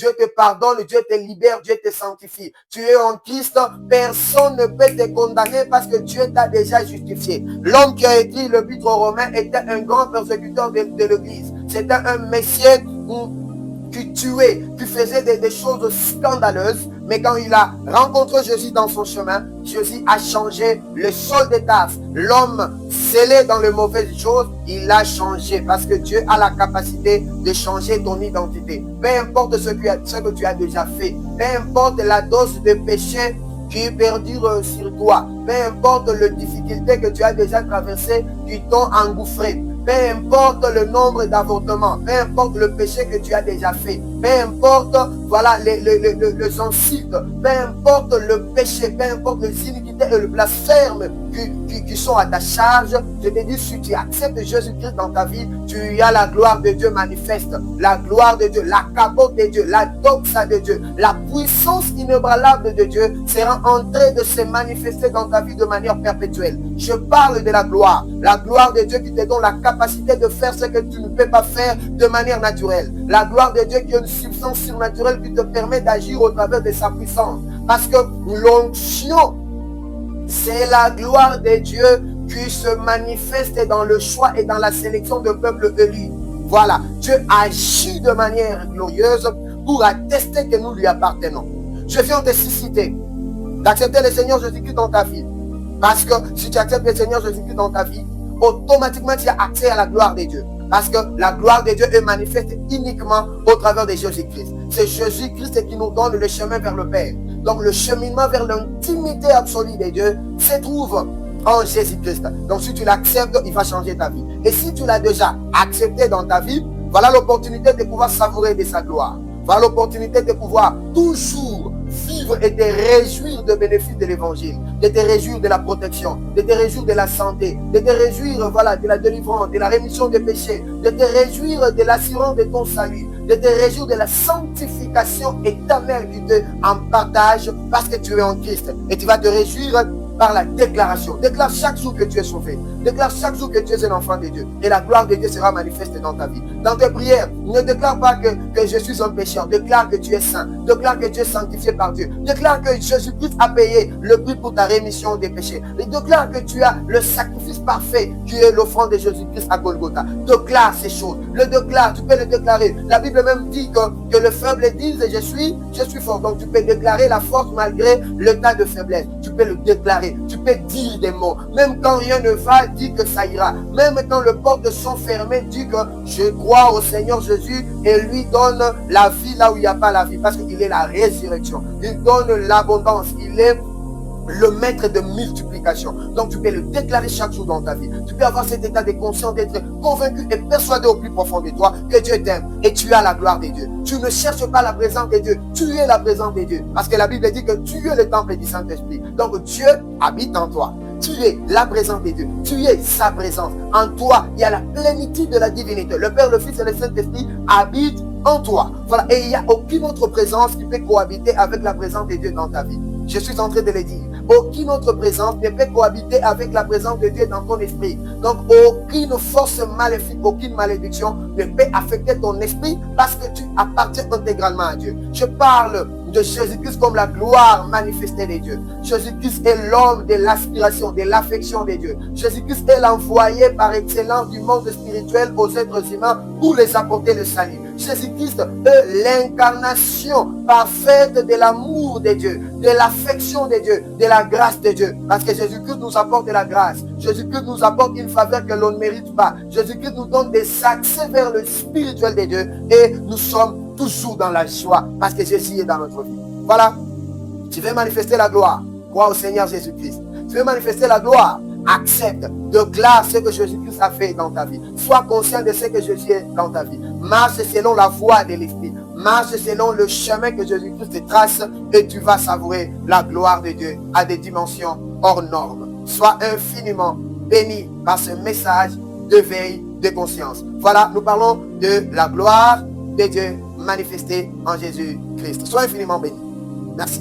Dieu te pardonne, Dieu te libère, Dieu te sanctifie. Tu es en Christ, personne ne peut te condamner parce que Dieu t'a déjà justifié. L'homme qui a écrit l'Épître aux Romains était un grand persécuteur de l'Église. C'était un Messie qui tuait, qui faisait des choses scandaleuses. Mais quand il a rencontré Jésus dans son chemin, Jésus a changé le sol des tasses. L'homme scellé dans les mauvaises choses, il a changé. Parce que Dieu a la capacité de changer ton identité. Peu importe ce que tu as déjà fait. Peu importe la dose de péché qui perdure sur toi. Peu importe les difficultés que tu as déjà traversées, qui t'ont engouffré. Peu importe le nombre d'avortements, peu importe le péché que tu as déjà fait, peu importe voilà, les insultes, peu importe le péché, peu importe les iniquités et le blasphème qui sont à ta charge, je te dis, si tu acceptes Jésus-Christ dans ta vie, tu as la gloire de Dieu manifeste, la gloire de Dieu, la capote de Dieu, la doxa de Dieu, la puissance inébranlable de Dieu sera en train de se manifester dans ta vie de manière perpétuelle. Je parle de la gloire de Dieu qui te donne la capacité de faire ce que tu ne peux pas faire de manière naturelle. La gloire de Dieu qui est une substance surnaturelle qui te permet d'agir au travers de sa puissance. Parce que l'onction, c'est la gloire de Dieu qui se manifeste dans le choix et dans la sélection de peuples élus. Voilà, Dieu agit de manière glorieuse pour attester que nous lui appartenons. Je viens te susciter d'accepter le Seigneur Jésus-Christ dans ta vie. Parce que si tu acceptes le Seigneur Jésus-Christ dans ta vie, automatiquement tu as accès à la gloire de Dieu. Parce que la gloire de Dieu est manifeste uniquement au travers de Jésus-Christ. C'est Jésus-Christ qui nous donne le chemin vers le Père. Donc le cheminement vers l'intimité absolue de Dieu se trouve en Jésus-Christ. Donc si tu l'acceptes, il va changer ta vie. Et si tu l'as déjà accepté dans ta vie, voilà l'opportunité de pouvoir savourer de sa gloire. Voilà l'opportunité de pouvoir toujours vivre et te réjouir de bénéfices de l'évangile, de te réjouir de la protection, de te réjouir de la santé, de te réjouir voilà, de la délivrance, de la rémission des péchés, de te réjouir de l'assurance de ton salut, de te réjouir de la sanctification éternelle qui te en partage parce que tu es en Christ. Et tu vas te réjouir par la déclaration. Déclare chaque jour que tu es sauvé. Déclare chaque jour que tu es un enfant de Dieu. Et la gloire de Dieu sera manifestée dans ta vie. Dans tes prières, ne déclare pas que je suis un pécheur. Déclare que tu es saint. Déclare que tu es sanctifié par Dieu. Déclare que Jésus-Christ a payé le prix pour ta rémission des péchés. Et déclare que tu as le sacrifice parfait qui est l'offrande de Jésus-Christ à Golgotha. Déclare ces choses. Le déclare, tu peux le déclarer. La Bible même dit que le faible dise je suis fort. Donc tu peux déclarer la force malgré l'état de faiblesse. Tu peux le déclarer. Tu peux dire des mots. Même quand rien ne va, dis que ça ira. Même quand les portes sont fermées, dis que je crois au Seigneur Jésus et lui donne la vie là où il n'y a pas la vie. Parce qu'il est la résurrection. Il donne l'abondance. Il est le maître de multiplication. Donc tu peux le déclarer chaque jour dans ta vie. Tu peux avoir cet état de conscience d'être convaincu et persuadé au plus profond de toi que Dieu t'aime et tu as la gloire de Dieu. Tu ne cherches pas la présence de Dieu, tu es la présence de Dieu. Parce que la Bible dit que tu es le temple du Saint-Esprit. Donc Dieu habite en toi. Tu es la présence de Dieu. Tu es sa présence. En toi, il y a la plénitude de la divinité. Le Père, le Fils et le Saint-Esprit habitent en toi. Voilà. Et il n'y a aucune autre présence qui peut cohabiter avec la présence de Dieu dans ta vie. Je suis en train de le dire. Aucune autre présence ne peut cohabiter avec la présence de Dieu dans ton esprit. Donc, aucune force maléfique, aucune malédiction ne peut affecter ton esprit parce que tu appartiens intégralement à Dieu. Je parle de Jésus-Christ comme la gloire manifestée de Dieu. Jésus-Christ est l'homme de l'aspiration, de l'affection de Dieu. Jésus-Christ est l'envoyé par excellence du monde spirituel aux êtres humains pour les apporter le salut. Jésus-Christ est l'incarnation parfaite de l'amour de Dieu, de l'affection de Dieu, de la grâce de Dieu. Parce que Jésus-Christ nous apporte de la grâce. Jésus-Christ nous apporte une faveur que l'on ne mérite pas. Jésus-Christ nous donne des accès vers le spirituel de Dieu. Et nous sommes toujours dans la joie parce que Jésus est dans notre vie. Voilà. Tu veux manifester la gloire. Crois au Seigneur Jésus-Christ. Tu veux manifester la gloire. Accepte, déclare ce que Jésus-Christ a fait dans ta vie. Sois conscient de ce que Jésus est dans ta vie. Marche selon la voie de l'Esprit. Marche selon le chemin que Jésus-Christ te trace et tu vas savourer la gloire de Dieu à des dimensions hors normes. Sois infiniment béni par ce message d'éveil de conscience. Voilà, nous parlons de la gloire de Dieu manifestée en Jésus-Christ. Sois infiniment béni. Merci.